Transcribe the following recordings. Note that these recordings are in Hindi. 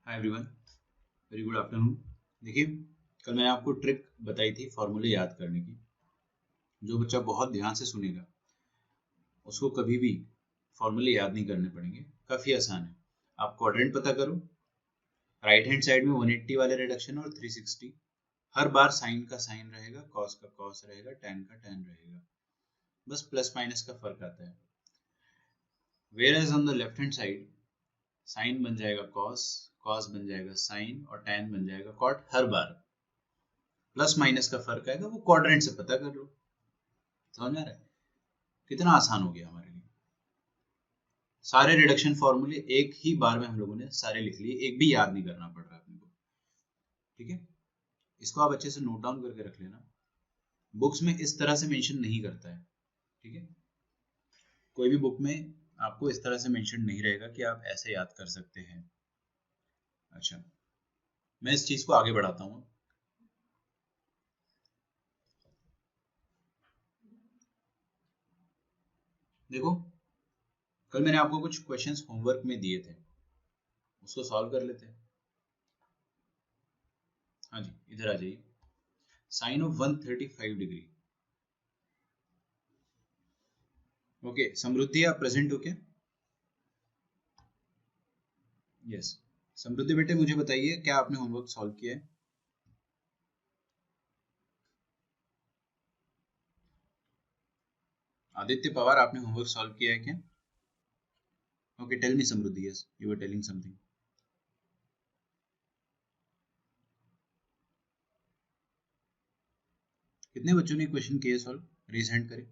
Hi everyone, very good afternoon. देखिए, कल मैंने आपको ट्रिक बताई थी फॉर्मूले याद करने की। जो बच्चा बहुत ध्यान से सुनेगा उसको कभी भी फॉर्मूले याद नहीं करने पड़ेंगे, काफ़ी आसान है। आप क्वाड्रेंट पता करो, राइट हैंड साइड में 180 वाले रिडक्शन और 360। हर बार साइन का साइन रहेगा, कॉस का कॉस रहेगा, टैन का टैन रहेगा, बस प्लस माइनस का फर्क आता है। Whereas on the left hand side sine बन जाएगा कॉस, कॉस बन जाएगा साइन और टैन बन जाएगा कॉट। हर बार प्लस माइनस का फर्क आएगा, वो क्वाड्रेंट से पता कर लो। समझ में आ रहा है? कितना आसान हो गया हमारे लिए। सारे रिडक्शन फॉर्मूले एक ही बार में हम लोगों ने सारे लिख लिए, एक भी याद नहीं करना पड़ रहा अपने को। ठीक है, इसको आप अच्छे से नोट डाउन करके रख लेना। बुक्स में इस तरह से मेंशन नहीं करता है। ठीक है, कोई भी बुक में आपको इस तरह से मेंशन नहीं रहेगा कि आप ऐसे याद कर सकते हैं। अच्छा, मैं इस चीज को आगे बढ़ाता हूँ। देखो, कल मैंने आपको कुछ क्वेश्चंस होमवर्क में दिए थे, उसको सॉल्व कर लेते हैं। हाँ जी, इधर आ जाइए। Sine of 135 degree. Okay, Samriddhi आप प्रेजेंट हो क्या? यस। समृद्धि बेटे, मुझे बताइए क्या आपने होमवर्क सॉल्व किया है? आदित्य पवार, आपने होमवर्क सॉल्व किया है क्या? Okay, tell me Samriddhi. Yes, you were telling something. कितने बच्चों ने क्वेश्चन किए सॉल्व? रेज हैंड करें।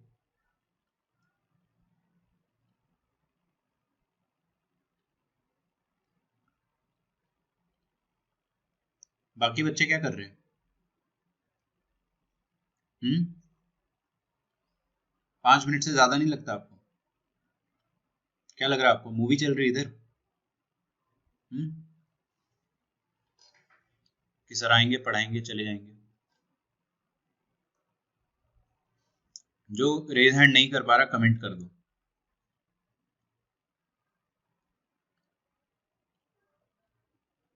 बाकी बच्चे क्या कर रहे हैं? 5 मिनट से ज्यादा नहीं लगता आपको? क्या लग रहा है आपको, मूवी चल रही है इधर? हम्म कि सर आएंगे, पढ़ाएंगे, चले जाएंगे? जो रेज हैंड नहीं कर पा रहा, कमेंट कर दो।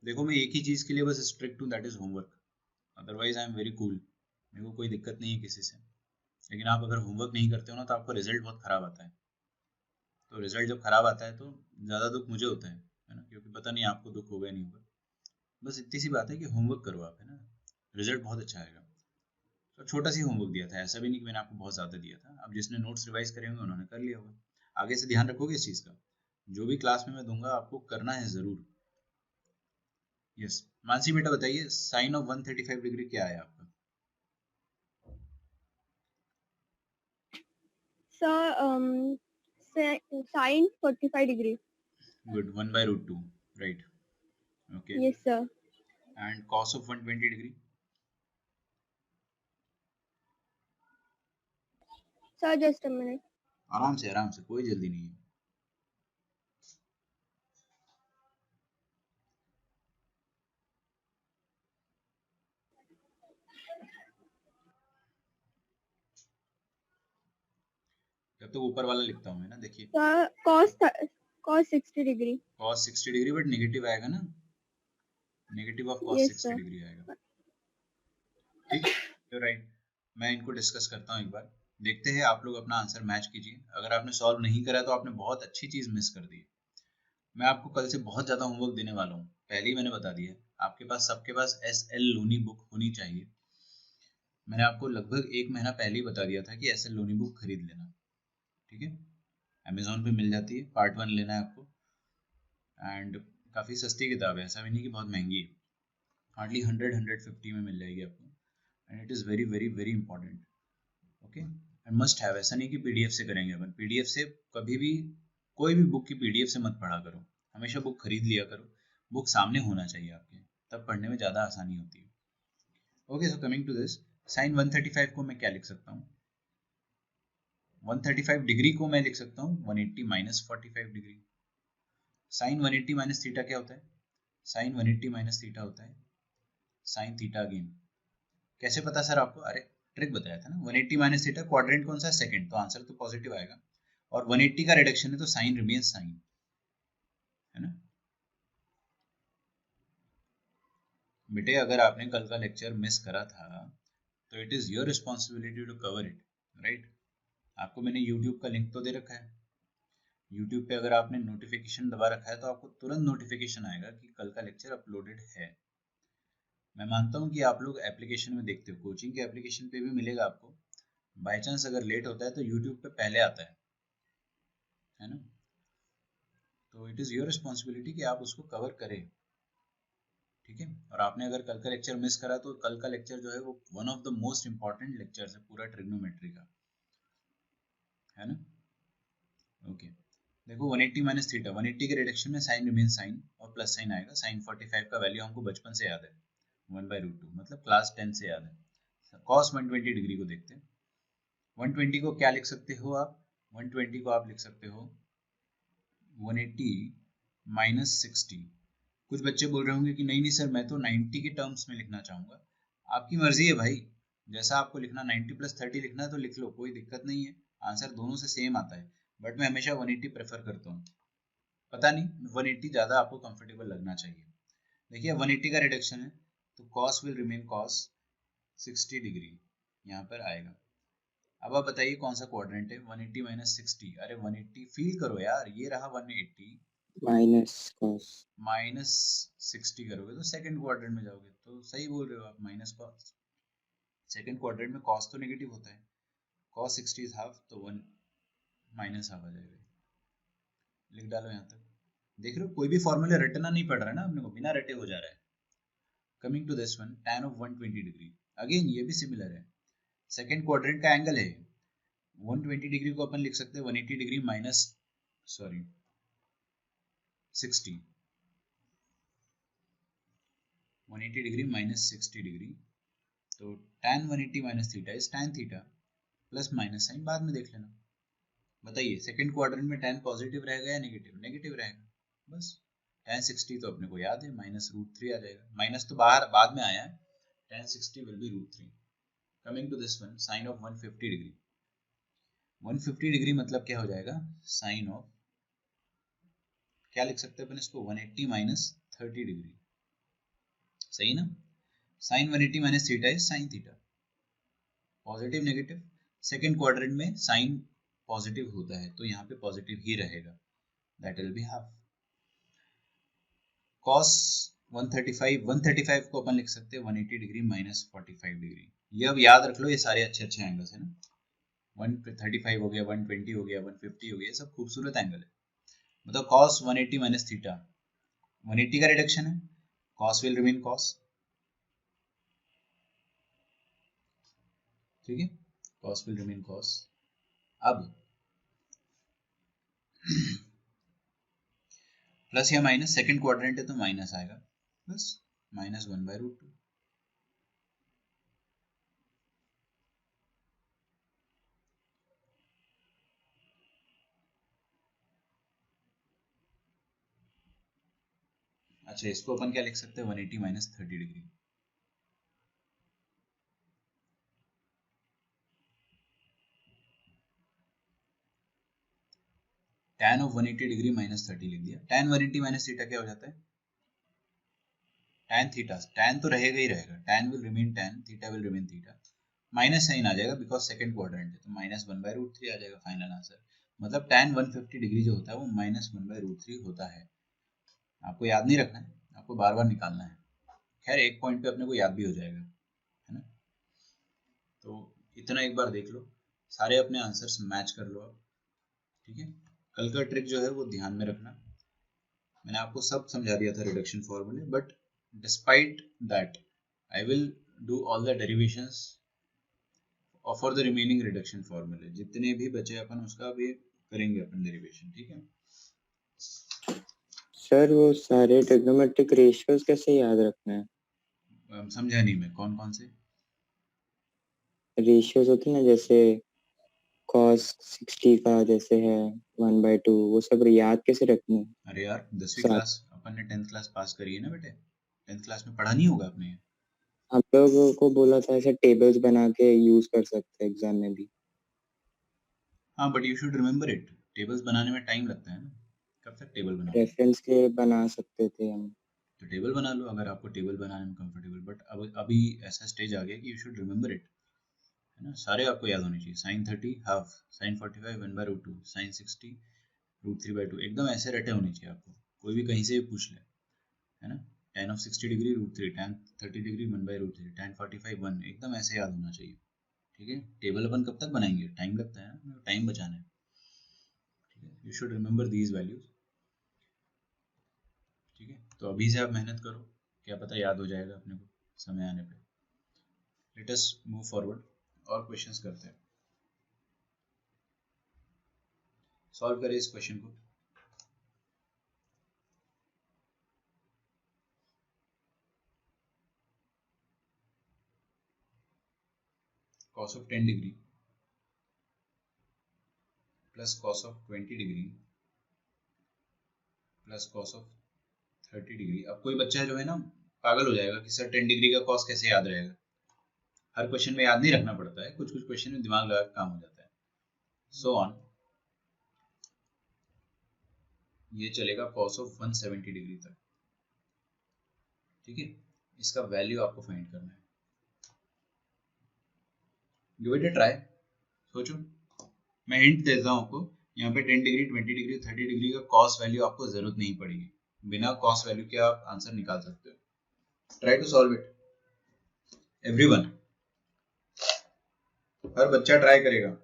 देखो, मैं एक ही चीज के लिए बस स्ट्रिक्ट हूँ, that is homework. Otherwise I am very cool, मेरे को कोई दिक्कत नहीं है किसी से। लेकिन आप अगर होमवर्क नहीं करते हो ना, तो आपका रिजल्ट बहुत खराब आता है। तो रिजल्ट जब खराब आता है तो ज़्यादा दुख मुझे होता है ना, क्योंकि पता नहीं आपको दुख होगा नहीं होगा। बस इतनी सी बात है कि होमवर्क करो आप, है ना, रिजल्ट बहुत अच्छा आएगा। तो छोटा सी होमवर्क दिया था, ऐसा भी नहीं कि मैंने आपको बहुत ज़्यादा दिया था। अब जिसने नोट्स रिवाइज करे होंगे उन्होंने कर लिया होगा। आगे से ध्यान रखोगे इस चीज़ का, जो भी क्लास में मैं दूंगा आपको करना है ज़रूर। यस। मानसी बेटा बताइए, साइन ऑफ 135 डिग्री क्या है आपका? Sir, sine 45 degree. Good, 1/√2, right. Okay. Yes, sir. And cos of 120 degree? Sir, just a minute. आराम से, कोई जल्दी नहीं है। जब तक ऊपर वाला लिखता हूँ मैं ना, देखिए। Sir, cos 60 degree. cos 60 degree, but negative आएगा ना, negative of cos Yes, 60 sir. Degree आएगा। ठीक, यू राइट। मैं इनको डिस्कस करता हूँ एक बार, देखते हैं। आप लोग अपना आंसर मैच कीजिए। अगर आपने सॉल्व नहीं करा तो आपने बहुत अच्छी चीज मिस कर दी है। मैं आपको कल से बहुत ज्यादा होमवर्क देने वाला हूँ, पहले ही मैंने बता दिया है। आपके पास, सबके पास SL लोनी बुक होनी चाहिए। मैंने आपको लगभग 1 महीना पहले ही बता दिया था कि SL लोनी बुक खरीद लेना। ठीक है, अमेजोन पे मिल जाती है, पार्ट 1 लेना है आपको। एंड काफ़ी सस्ती किताब है, ऐसा भी नहीं कि बहुत महंगी है। हार्डली 100-150 में मिल जाएगी आपको। And it is very very very important. Okay, and must have. ऐसा नहीं कि PDF से करेंगे अपन, PDF से कभी भी, कोई भी बुक की PDF से मत पढ़ा करो। हमेशा बुक खरीद लिया करो। बुक सामने होना चाहिए आपके, तब पढ़ने में ज़्यादा आसानी होती है। Okay, so coming to this, sine 135 को मैं क्या लिख सकता हूँ? 135 डिग्री को मैं लिख सकता हूँ 180 minus 45 degree. Sine 180 minus theta क्या होता है? साइन 180 माइनस थीटा होता है साइन थीटा अगेन। कैसे पता सर आपको? अरे, ट्रिक बताया था ना, 180 माइनस थीटा, क्वाड्रेंट कौन सा है? सेकंड, तो आंसर तो पॉजिटिव आएगा। और 180 का रिडक्शन है तो साइन रिमेन्स साइन, है ना। बेटे अगर आपने कल का लेक्चर मिस करा था तो it is your responsibility to cover it, right. आपको मैंने यूट्यूब का लिंक तो दे रखा है। यूट्यूब पे अगर आपने नोटिफिकेशन दबा रखा है तो आपको तुरंत नोटिफिकेशन आएगा कि कल का लेक्चर अपलोडेड है। मैं मानता हूँ कि आप लोग एप्लीकेशन में देखते हो, कोचिंग के एप्लीकेशन पे भी मिलेगा आपको। बाई चांस अगर लेट होता है तो यूट्यूब पे पहले आता है ना। तो इट इज़ योर रिस्पॉन्सिबिलिटी कि आप उसको कवर करें, ठीक है। और आपने अगर कल का लेक्चर मिस करा तो कल का लेक्चर जो है वो one of the most important lectures है पूरा ट्रिग्नोमेट्री का, है ना। ओके देखो 180 माइनस थीटा, 180 के रिडक्शन में साइन रिमेन साइन और प्लस साइन आएगा। साइन 45 का वैल्यू हमको बचपन से याद है, 1/√2, मतलब क्लास 10 से याद है। कॉस 120 डिग्री को देखते हैं। 120 को क्या लिख सकते हो आप, 120 को आप लिख सकते हो 180 माइनस 60। कुछ बच्चे बोल रहे होंगे कि नहीं नहीं सर मैं तो 90 के टर्म्स में लिखना चाहूँगा। आपकी मर्जी है भाई, जैसा आपको लिखना 90 + 30 लिखना है तो लिख लो, कोई दिक्कत नहीं है। आंसर दोनों से सेम आता है, बट मैं हमेशा 180 प्रेफर करता हूँ। पता नहीं 180 ज़्यादा आपको कंफर्टेबल लगना चाहिए। देखिए 180 का रिडक्शन है तो cos will remain cos 60 degree यहाँ पर आएगा। अब आप बताइए कौन सा क्वाड्रेंट है, 180 माइनस 60। अरे 180 फील करो यार, ये रहा 180 माइनस कॉस माइनस 60 करोगे तो सेकंड क्वाड्रेंट में जाओगे। तो सही बोल रहे हो आप, माइनस कॉस। सेकंड क्वाड्रेंट में कॉस तो नेगेटिव होता है, कॉस 60 इज हाफ, तो 1 माइनस हाफ आ जाएगा। लिख डालो यहाँ तक। देख रहे हो कोई भी फॉर्मूला रटना नहीं पड़ रहा है ना अपने को, बिना रटे हो जा रहा है। Coming to this one, tan of 120 degree, again ये भी सिमिलर है। सेकंड क्वाड्रेंट का एंगल है 120 डिग्री को अपन लिख सकते हैं 180 degree minus 60, 180 degree minus 60 degree. तो tan 180 minus theta is tan theta, plus minus sine बाद में देख लेना। बताइए सेकंड क्वाड्रेंट में tan पॉजिटिव रहेगा या नेगेटिव, नेगेटिव रहेगा। बस tan 60 तो अपने को याद है -√3 आ जाएगा, माइनस तो बाहर बाद में आया है, tan 60 will be √3। Coming to this one, sine of 150 degree, 150 degree मतलब क्या हो जाएगा, साइन ऑफ, क्या लिख सकते हैं अपन इसको, 180 माइनस 30 डिग्री, सही ना। Sine 180 minus theta is sine theta, positive negative. Second quadrant में साइन पॉजिटिव होता है तो यहाँ पे पॉजिटिव ही रहेगा, that will be half. cos 135 को अपन लिख सकते हैं 180 डिग्री माइनस 45 डिग्री। ये अब याद रख लो, ये सारे अच्छे अच्छे एंगल्स है ना। 135 हो गया, 120 हो गया, 150 हो गया, सब खूबसूरत एंगल है। मतलब cos 180 माइनस थीटा, 180 का रिडक्शन है, cos विल रिमेन cos, ठीक है, cos विल रिमेन cos। अब प्लस या माइनस, सेकंड क्वाड्रेंट है तो माइनस आएगा, बस -1/√2। अच्छा इसको अपन क्या लिख सकते हैं, 180 minus 30 degree. tan of 180 degree minus 30 लिख दिया। tan 180 माइनस थीटा क्या हो जाता है, tan थीटा। tan तो रहेगा ही रहेगा, tan will remain tan, theta will remain theta, minus sine आ जाएगा बिकॉज सेकंड क्वाड्रेंट है तो -1/√3 आ जाएगा फाइनल आंसर। मतलब tan 150 डिग्री जो होता है वो -1/√3 होता है। आपको याद नहीं रखना है, आपको बार बार निकालना है। खैर एक पॉइंट पे अपने को याद भी हो जाएगा, है ना। तो इतना एक बार देख लो, सारे अपने आंसर्स मैच कर लो आप, ठीक है। कल का ट्रिक जो है वो ध्यान में रखना, मैंने आपको सब समझा दिया था रिडक्शन फॉर्मूले, but despite that I will do all the derivations for the remaining reduction फॉर्मूले, जितने भी बचे अपन उसका भी करेंगे अपन डेरिवेशन, ठीक है। सर वो सारे ट्रिग्नोमेट्रिक रेशियोज कैसे याद रखना है, समझा नहीं मैं, कौन कौन से रेशियोज होते हैं ना, जैसे cos 60 का जैसे है 1/2, वो सब याद कैसे रखने हैं? अरे यार 10वीं साथ क्लास अपन ने 10th क्लास पास करी है ना बेटे, 10th क्लास में पढ़ा नहीं होगा आपने। हम लोगों को बोला था ऐसे टेबल्स बना के यूज कर सकते हैं एग्जाम में भी। हाँ but you should remember it, tables बनाने में टाइम लगता है ना, कब तक टेबल बनाओगे। रेफरेंस के बना सकते थे हम। तो तो टेबल बना लो अगर आपको टेबल बनाने में कंफर्टेबल। बट अब अभी ऐसा स्टेज आ गया कि यू शुड रिमेंबर इट, है ना, सारे आपको याद होने चाहिए। साइन 30 हाफ, साइन 45 1/√2, साइन 60 √3/2, एकदम ऐसे रटे होने चाहिए आपको, कोई भी कहीं से भी पूछ ले, है ना। tan of 60 degree √3, tan 30 degree 1/√3, tan 45 1, एकदम ऐसे याद होना चाहिए। ठीक है, टेबल अपन कब तक बनाएंगे, टाइम लगता है ना, टाइम बचाना है। ठीक है, you should remember these values. ठीक है, तो अभी से आप मेहनत करो, क्या पता याद हो जाएगा अपने को समय आने पे। लेट अस मूव फॉरवर्ड और क्वेश्चंस करते हैं। सॉल्व करें इस क्वेश्चन को। cos of 10 degree plus cos of 20 degree plus cos of 30 degree. अब कोई बच्चा जो है ना पागल हो जाएगा कि सर 10 डिग्री का cos कैसे याद रहेगा। हर क्वेश्चन में याद नहीं रखना पड़ता है, कुछ कुछ क्वेश्चन में दिमाग लगा काम हो जाता है। सो ऑन, ये चलेगा cos of 170 डिग्री तक। ठीक है, इसका वैल्यू आपको फाइंड करना है। गिव इट अ ट्राई, सोचो। मैं हिंट देता हूँ आपको, यहाँ पे 10 डिग्री 20 डिग्री 30 डिग्री का cos वैल्यू आपको जरूरत नहीं पड़ेगी, बिना cos वैल्यू के आप आंसर निकाल सकते हो। Try to solve it everyone, हर बच्चा ट्राई करेगा।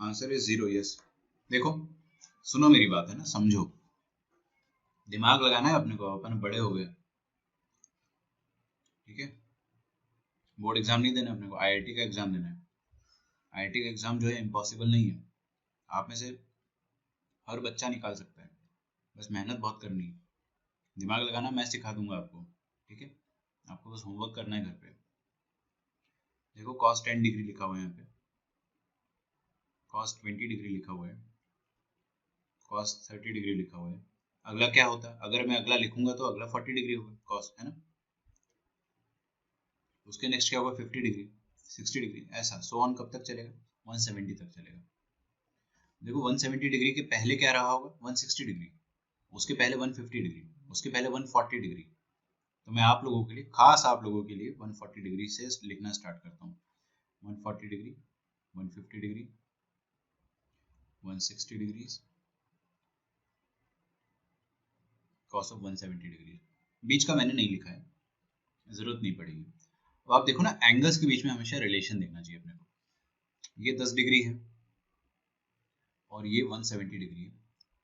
Answer is 0। यस, देखो सुनो मेरी बात, है ना, समझो, दिमाग लगाना है अपने को, अपन बड़े हो गए। ठीक है, बोर्ड एग्जाम नहीं देना अपने को, आईआईटी का एग्जाम देना है। आईआईटी का एग्जाम जो है इम्पॉसिबल नहीं है, आप में से हर बच्चा निकाल सकता है, बस मेहनत बहुत करनी है, दिमाग लगाना मैं सिखा दूंगा आपको। ठीक है, आपको बस होमवर्क करना है घर पे। देखो cos 10 डिग्री लिखा हुआ है यहाँ पे, cos 20 डिग्री लिखा हुआ है, cos 30 डिग्री लिखा हुआ है। अगला क्या होता है, अगर मैं अगला लिखूंगा तो अगला 40 डिग्री होगा cos, है ना। उसके नेक्स्ट क्या होगा 50 डिग्री 60 डिग्री, ऐसा सो ऑन। कब तक चलेगा, 170 तक चलेगा। देखो 170 डिग्री के पहले क्या रहा होगा, 160 डिग्री, उसके पहले 150 डिग्री, उसके पहले 140 डिग्री। तो मैं आप लोगों के लिए, खास आप लोगों के लिए 140 डिग्री से लिखना स्टार्ट करता हूँ। 140 degree, 150 degree, 160 degree, cos of 170 degree. बीच का मैंने नहीं लिखा है, जरूरत नहीं पड़ेगी। अब आप देखो ना, एंगल्स के बीच में हमेशा रिलेशन देखना चाहिए अपने को। ये 10 डिग्री है और ये 170 डिग्री है।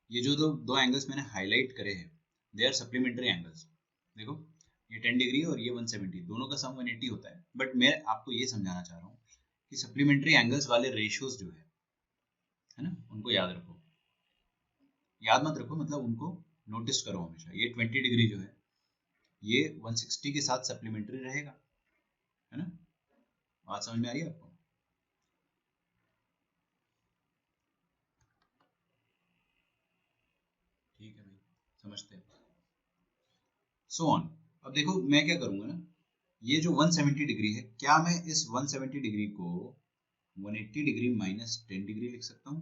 ये जो दो एंगल्स मैंने हाईलाइट करे हैं, दे आर सप्लीमेंट्री एंगल्स। देखो ये 10 डिग्री और ये 170, दोनों का सम 180 होता है। बट मैं आपको ये समझाना चाह रहा हूँ कि सप्लीमेंट्री एंगल्स वाले रेशियोज जो है ना, उनको याद रखो। याद मत रखो, मतलब उनको नोटिस करो हमेशा। ये 20 डिग्री जो है ये 160 के साथ सप्लीमेंट्री रहेगा, है ना। बात समझ में आ रही है आपको। ठीक है भाई, समझते हैं। सो ऑन, अब देखो मैं क्या करूंगा ना, ये जो 170 डिग्री है, क्या मैं इस 170 डिग्री को 180 डिग्री माइनस 10 डिग्री लिख सकता हूँ?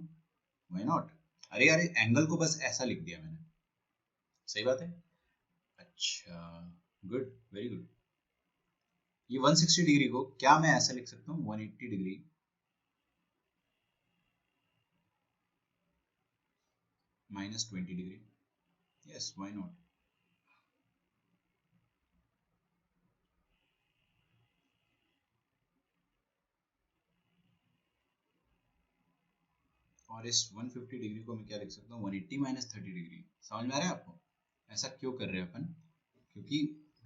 Why not. अरे यार एंगल को बस ऐसा लिख दिया मैंने, सही बात है। अच्छा, गुड, वेरी गुड। ये 160 डिग्री को क्या मैं ऐसा लिख सकता हूँ, 180 degree minus 20 degree. Yes, why not. और इस 150 डिग्री को मैं क्या लिख सकता हूँ, 180 माइनस 30 डिग्री। समझ में आ रहा है आपको, ऐसा क्यों कर रहे हैं अपन, क्योंकि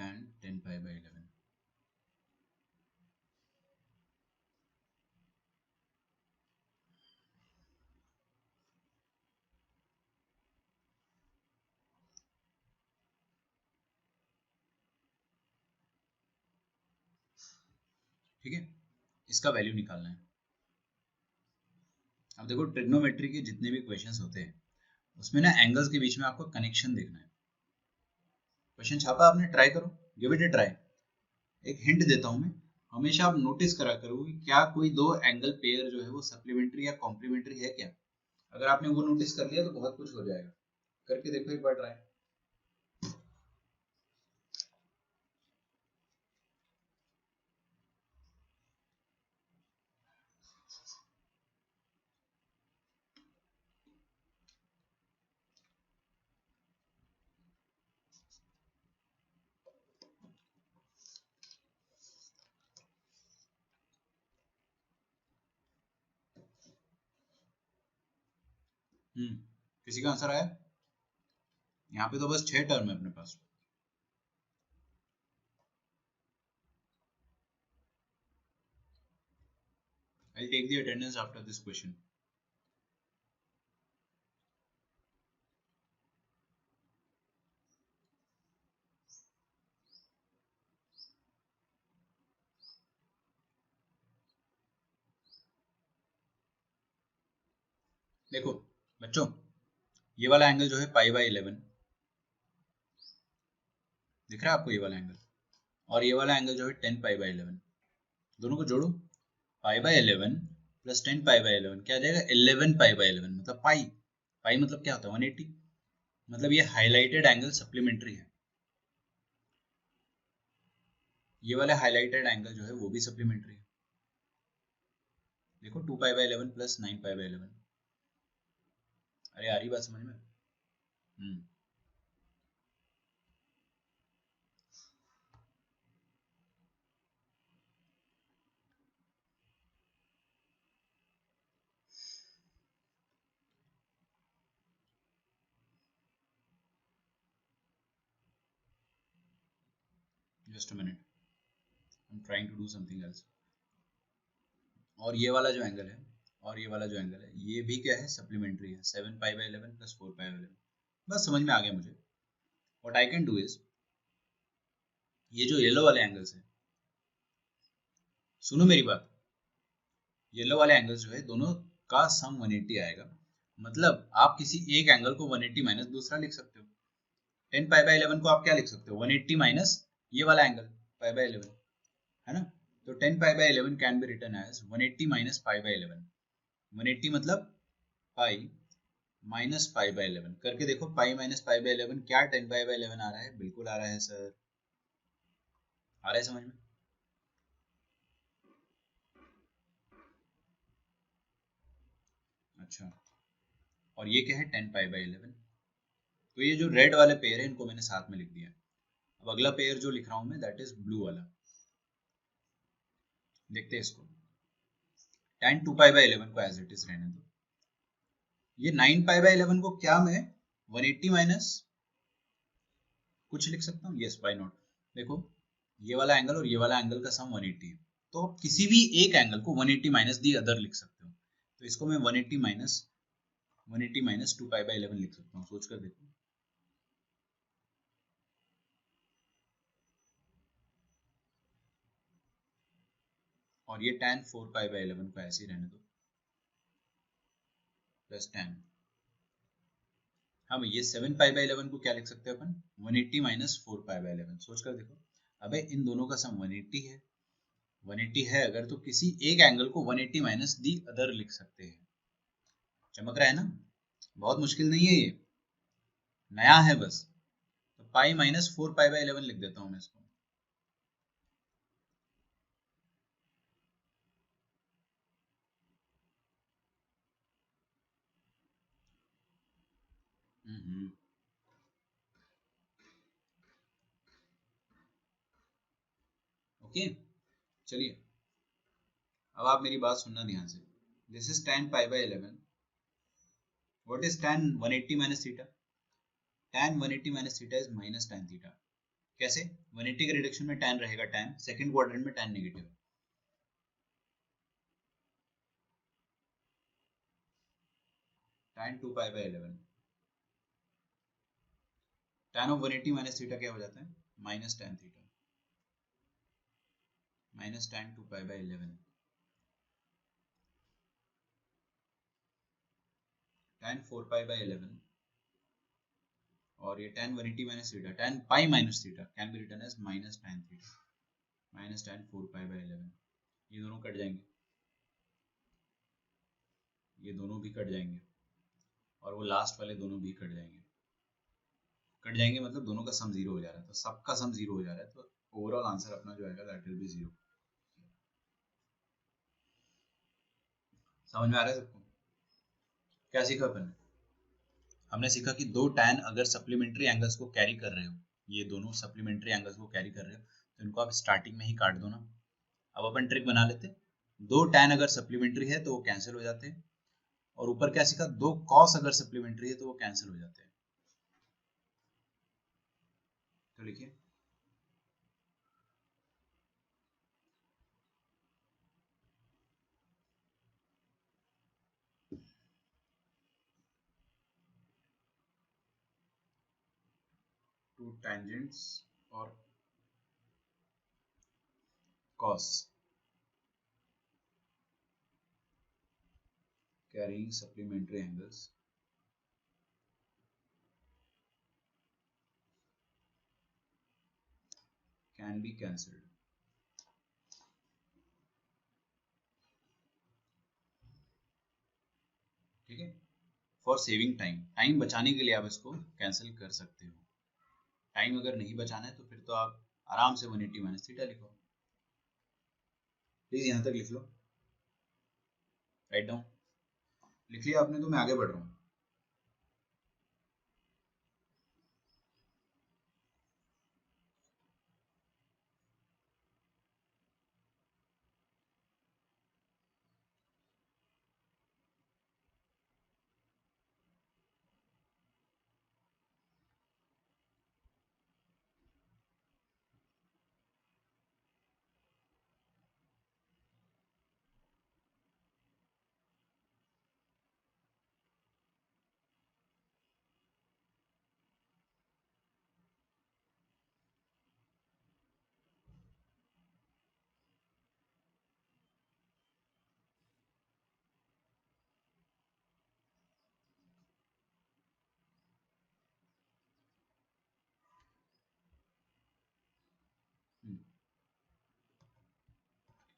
tan 10 pi by 11। ठीक है, इसका वैल्यू निकालना है। अब देखो ट्रिग्नोमेट्री के जितने भी क्वेश्चंस होते हैं उसमें ना एंगल्स के बीच में आपको कनेक्शन देखना है। क्वेश्चन छापा आपने, ट्राई करो, गिव इट ए ट्राई। एक हिंट देता हूं मैं, हमेशा आप नोटिस करा करो कि क्या कोई दो एंगल पेयर जो है वो सप्लीमेंट्री या कॉम्प्लीमेंट्री है क्या। अगर आपने वो नोटिस कर लिया तो बहुत कुछ हो जाएगा। करके देखो एक बार ट्राई। किसी का आंसर आया? यहाँ पे तो बस 6 टर्म है अपने पास। I'll take the attendance after this question. देखो बच्चों, ये वाला एंगल जो है पाई बाई 11 दिख रहा है आपको, ये वाला एंगल, और ये वाला एंगल जो है 10 पाई बाई 11, दोनों को जोड़ो। पाई बाई 11 प्लस 10 पाई बाई 11 क्या आ जाएगा? 11 पाई बाई 11, मतलब पाई। पाई मतलब क्या होता है? 180। मतलब ये हाईलाइटेड एंगल सप्लीमेंट्री है। ये वाला हाईलाइटेड एंगल जो है वो भी सप्लीमेंट्री है। देखो 2 pi by 11 plus 9 pi by 11। अरे आ रही बात समझ में? Just a minute, I am trying to do something else. और ये वाला जो एंगल है और ये वाला जो एंगल है ये भी क्या है? सप्लीमेंट्री है। 7 पाई बाई 11 प्लस 4 पाई बाई 11। बस समझ में आ गया मुझे। What I can do is, ये जो येलो वाले एंगल्स है, सुनो मेरी बात, येलो वाले एंगल्स जो है दोनों का सम 180 आएगा। मतलब आप किसी एक एंगल को 180 माइनस दूसरा लिख सकते हो। 10 पाई बाई 11 को आप क्या लिख सकते हो? 180 माइनस ये वाला एंगल पाई बाई 11, है ना? तो 10 pi by 11 can be written as 180 minus pi by 11। 180 मतलब पाई माइनस पाई बाई 11। करके देखो, पाई माइनस पाई बाई 11 क्या 10 पाई बाई 11 आ रहा है? बिल्कुल आ रहा है सर। आ रहा है समझ में? अच्छा, और ये क्या है? 10 पाई बाई 11। तो ये जो रेड वाले पेयर है इनको मैंने साथ में लिख दिया। अब अगला पेयर जो लिख रहा हूं मैं दैट इज ब्लू वाला। देखते हैं इसको। tan 2 पाई बाई 11 को एज इट इज रहने दो। ये 9 पाई बाई 11 को क्या मैं 180 माइनस कुछ लिख सकता हूँ? Yes, why not. देखो ये वाला एंगल और ये वाला एंगल का सम 180 है, तो आप किसी भी एक एंगल को 180 माइनस दी अदर लिख सकते हो। तो इसको मैं 180 माइनस 2 पाई बाई 11 लिख सकता हूँ। सोच कर देखो। और ये tan 4 पाई बाई 11 को ऐसे ही रहने दो प्लस tan। हाँ भाई, ये 7 पाई बाई 11 को क्या लिख सकते हैं अपन? 180 माइनस 4 पाई बाई 11। सोच कर देखो। अबे इन दोनों का सम 180 है। 180 है अगर, तो किसी एक एंगल को 180 माइनस दी अदर लिख सकते हैं। चमक रहा है ना? बहुत मुश्किल नहीं है ये, नया है बस। तो पाई माइनस 4 पाई बाई 11 लिख देता हूँ मैं इसको। ओके, चलिए अब आप मेरी बात सुनना ध्यान से। This is tan pi by 11। What is tan 180 minus theta? tan 180 minus theta is minus tan theta. कैसे? 180 के रिडक्शन में tan रहेगा tan, सेकंड क्वाड्रेंट में tan नेगेटिव है। tan 2π/11 tan of 180 minus theta क्या हो जाता है? Minus tan theta minus tan 2π/11 tan 4π/11 और ये tan 180 minus theta tan pi minus theta can be written as minus tan theta minus tan 4π/11। ये दोनों कट जाएंगे, ये दोनों भी कट जाएंगे और वो लास्ट वाले दोनों भी कट जाएंगे। कट जाएंगे मतलब दोनों का सम जीरो हो जा रहा है, तो सबका सम जीरो हो जा रहा है, तो ओवरऑल आंसर अपना जो आएगा दैट विल बी जीरो। समझ में आ रहा है सबको? क्या सीखा अपन? हमने सीखा कि दो tan अगर सप्लीमेंट्री एंगल्स को कैरी कर रहे हो, ये दोनों सप्लीमेंट्री एंगल्स को कैरी कर रहे हो, तो इनको आप स्टार्टिंग में ही काट दो ना। अब अपन ट्रिक बना लेते, दो tan अगर सप्लीमेंट्री है तो वो कैंसिल हो जाते हैं, और ऊपर क्या सीखा, दो cos अगर सप्लीमेंट्री है तो वो कैंसिल हो जाते हैं। तो लिखिए टू tangents और cos carrying supplementary angles can be cancelled। ठीक है, फॉर सेविंग टाइम, टाइम बचाने के लिए आप इसको कैंसिल कर सकते हो। टाइम अगर नहीं बचाना है तो फिर तो आप आराम से 180 माइनस थीटा लिखो। प्लीज यहाँ तक लिख लो, राइट डाउन। लिख लिया आपने तो मैं आगे बढ़ रहा हूँ।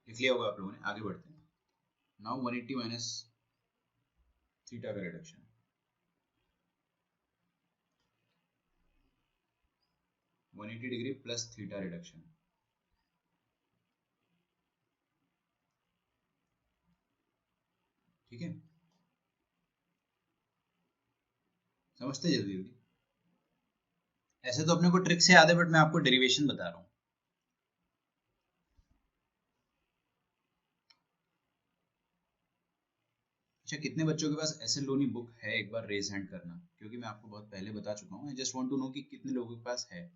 लिख लिया होगा आप लोगों ने, आगे बढ़ते हैं। नाउ 180 माइनस थीटा का reduction, 180 degree plus theta reduction. ठीक है, समझते जल्दी जल्दी। ऐसे तो अपने को ट्रिक से याद है, बट मैं आपको डेरिवेशन बता रहा हूँ। अच्छा, कितने बच्चों के पास एस एल लोनी बुक है? एक बार रेज हैंड करना, क्योंकि मैं आपको बहुत पहले बता चुका हूँ। I just want to know कि कितने लोगों के पास है।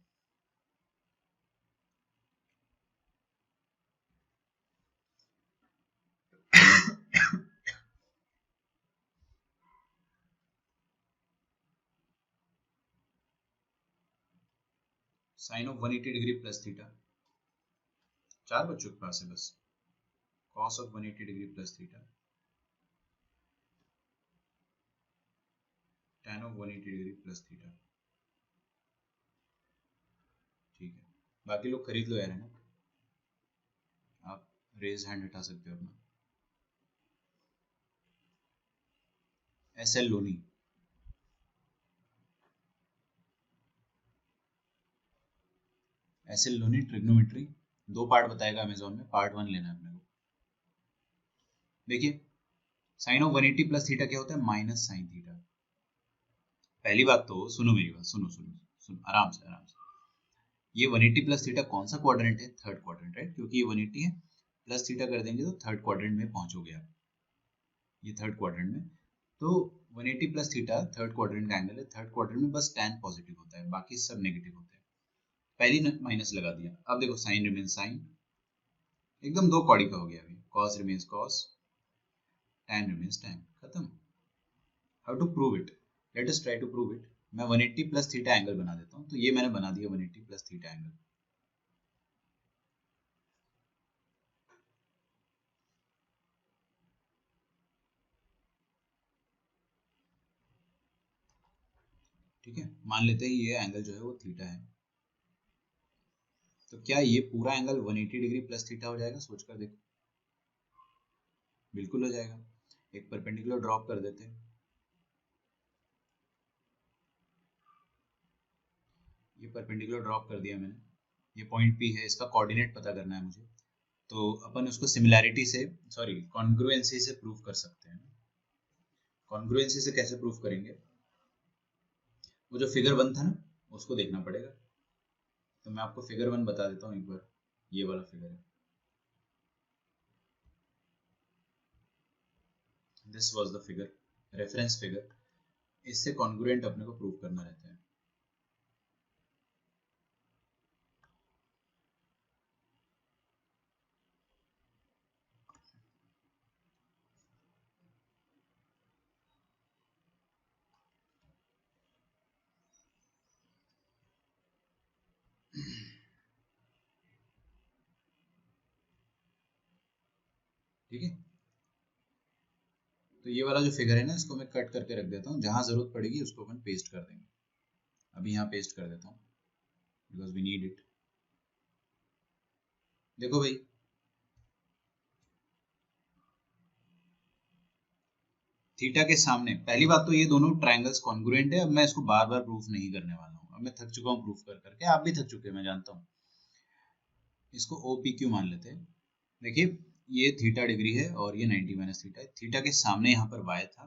Sine of 180 degree plus theta, 4 बच्चों के पास है बस। Cos of 180 degree plus theta, tan of 180 degree plus theta. ठीक है, बाकी लोग खरीद लो यार, है ना। आप रेज हैंड हटा सकते हो अपना। S L Loni, S L Loni trigonometry, 2 part बताएगा अमेजोन में, पार्ट 1 लेना है अपने को। देखिए, साइन ऑफ 180 प्लस थीटा क्या होता है? Minus sine theta. पहली बात तो सुनो मेरी बात, सुनो सुनो सुनो आराम से आराम से। ये 180 प्लस थीटा कौन सा क्वाड्रेंट है? Third quadrant, right? क्योंकि ये 180 है, प्लस थीटा कर देंगे तो थर्ड क्वाड्रेंट में पहुंचोगे आप। ये थर्ड क्वाड्रेंट में, तो 180 प्लस थीटा थर्ड क्वाड्रेंट का एंगल है। थर्ड क्वाड्रेंट में बस tan पॉजिटिव होता है, बाकी सब नेगेटिव होते हैं। पहली माइनस लगा दिया, अब देखो साइन रिमेन्स साइन, एकदम दो कौड़ी का हो गया अभी, cos remains cos, tan remains tan, खत्म। How to prove it, let us try to prove it. मैं 180 प्लस थीटा एंगल बना देता हूँ, तो ये मैंने बना दिया 180 प्लस थीटा एंगल। ठीक है, मान लेते हैं ये एंगल जो है वो थीटा है, तो क्या ये पूरा एंगल 180 डिग्री प्लस थीटा हो जाएगा? सोच कर देखो, बिल्कुल हो जाएगा। एक परपेंडिकुलर ड्रॉप कर देते हैं, ये परपेंडिकुलर ड्रॉप कर दिया मैंने, ये पॉइंट P है, इसका कोऑर्डिनेट पता करना है मुझे, तो अपन उसको सिमिलैरिटी से, सॉरी कॉन्ग्रुएंसी से प्रूव कर सकते हैं। कॉन्ग्रुएंसी से कैसे प्रूव करेंगे? वो जो फिगर 1 था ना, उसको देखना पड़ेगा। तो मैं आपको फिगर 1 बता देता हूँ एक बार, ये वाला फिगर है, this was the figure, reference figure. इससे कॉन्ग्रुएंट अपने को प्रूव करना रहता है। ठीक है, तो ये वाला जो फिगर है ना, इसको मैं कट करके रख देता हूँ, जहां जरूरत पड़ेगी उसको अपन पेस्ट कर देंगे। अभी यहाँ पेस्ट कर देता हूँ बिकॉज वी नीड इट। देखो भाई, थीटा के सामने, पहली बात तो ये दोनों ट्रायंगल्स कॉन्ग्रुएंट है। अब मैं इसको बार बार प्रूफ नहीं करने वाला हूँ, अब मैं थक चुका हूँ प्रूफ कर करके, आप भी थक चुके हैं मैं जानता हूँ। इसको OPQ मान लेते हैं। देखिए, ये थीटा डिग्री है और ये 90 माइनस थीटा है। थीटा के सामने यहाँ पर y था,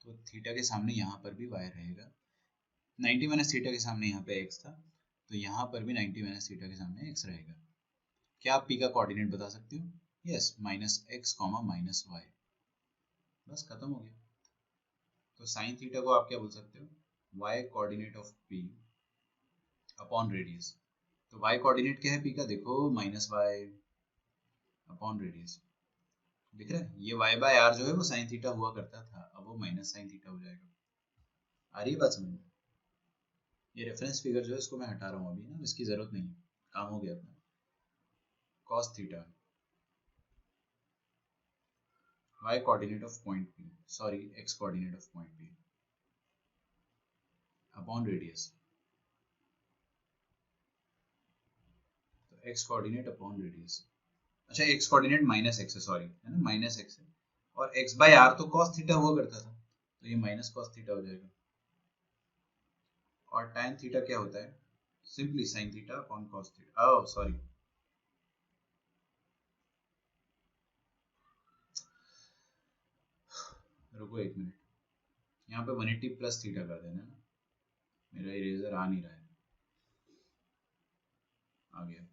तो थीटा के सामने यहाँ पर भी y रहेगा। 90 माइनस थीटा के सामने यहाँ पे x था, तो यहाँ पर भी 90 माइनस थीटा के सामने x रहेगा। क्या आप p का कोऑर्डिनेट बता सकते हो? Yes, minus X comma minus Y, बस खत्म हो गया। तो साइन थीटा को आप क्या बोल सकते हो? y coordinate of p upon radius. तो y कोऑर्डिनेट क्या है p का? देखो, माइनस वाई अपॉन रेडियस। दिख रहा है? ये y बाय आर जो है वो साइन थीटा हुआ करता था, अब वो माइनस साइन थीटा हो जाएगा। आ रही है बात समझ में? ये रेफरेंस फिगर जो है इसको मैं हटा रहा हूँ अभी ना, इसकी जरूरत नहीं है, काम हो गया अपना। cos theta, y coordinate of point P, sorry x coordinate of point P upon radius. तो x कोऑर्डिनेट अपॉन रेडियस, अच्छा x कोऑर्डिनेट माइनस x है, सॉरी है ना, माइनस x है, और x बाय आर तो cos थीटा हुआ करता था, तो ये माइनस cos थीटा हो जाएगा। और tan थीटा क्या होता है? Simply sin theta upon cos theta. Oh sorry, रुको एक मिनट, यहाँ पे 180 प्लस थीटा कर देना ना, मेरा इरेजर आ नहीं रहा है, आ गया।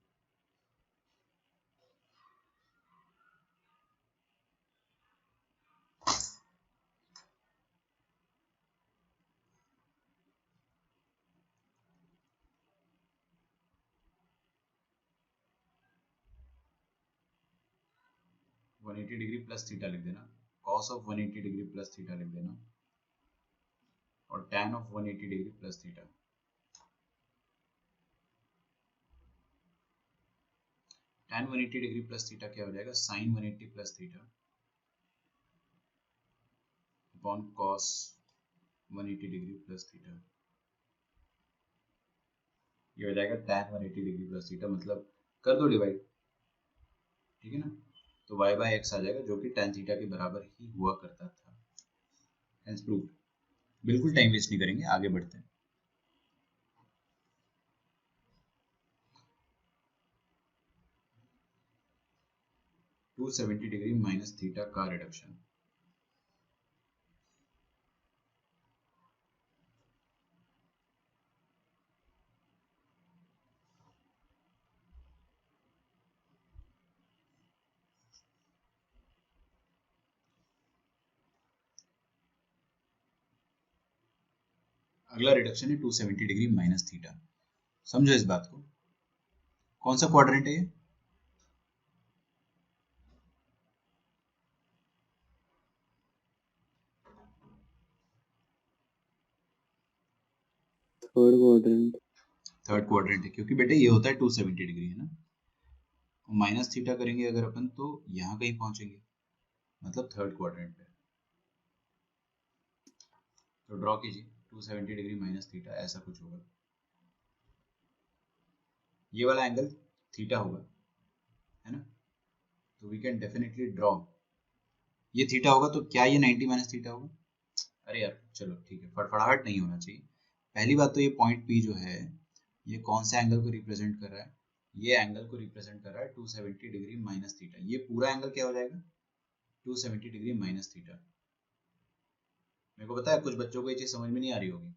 One eighty degree plus theta लिख देना, cos of 180 degree plus theta लिख देना, और tan of 180 degree plus theta. tan 180 degree plus theta क्या हो जाएगा? sin 180 plus theta upon cos 180 degree plus theta. ये हो जाएगा tan 180 डिग्री प्लस थीटा, मतलब कर दो डिवाइड, ठीक है ना, तो y बाय एक्स आ जाएगा, जो कि tan थीटा के बराबर ही हुआ करता था। Hence proved. बिल्कुल टाइम वेस्ट नहीं करेंगे, आगे बढ़ते हैं। टू 270 डिग्री माइनस थीटा का रिडक्शन। अगला रिडक्शन है 270 डिग्री माइनस थीटा। समझो इस बात को, कौन सा क्वाड्रेंट है ये? Third quadrant. थर्ड क्वाड्रेंट है, क्योंकि बेटे ये होता है 270 डिग्री, है ना। माइनस थीटा करेंगे अगर अपन तो यहाँ कहीं पहुंचेंगे, मतलब थर्ड क्वाड्रेंट पे। तो ड्रॉ कीजिए 270 डिग्री माइनस थीटा, ऐसा कुछ होगा। ये वाला एंगल थीटा होगा, है ना। तो वी कैन डेफिनेटली ड्रॉ, ये थीटा होगा तो क्या ये 90 माइनस थीटा होगा? अरे यार चलो ठीक है, फड़फड़ाहट नहीं होना चाहिए। पहली बात तो ये पॉइंट पी जो है ये कौन से एंगल को रिप्रेजेंट कर रहा है? ये एंगल को रिप्रेजेंट कर रहा है 270 डिग्री माइनस थीटा। ये पूरा एंगल क्या हो जाएगा? 270 डिग्री माइनस थीटा। मेरे को पता है कुछ बच्चों को ये चीज समझ में नहीं आ रही होगी।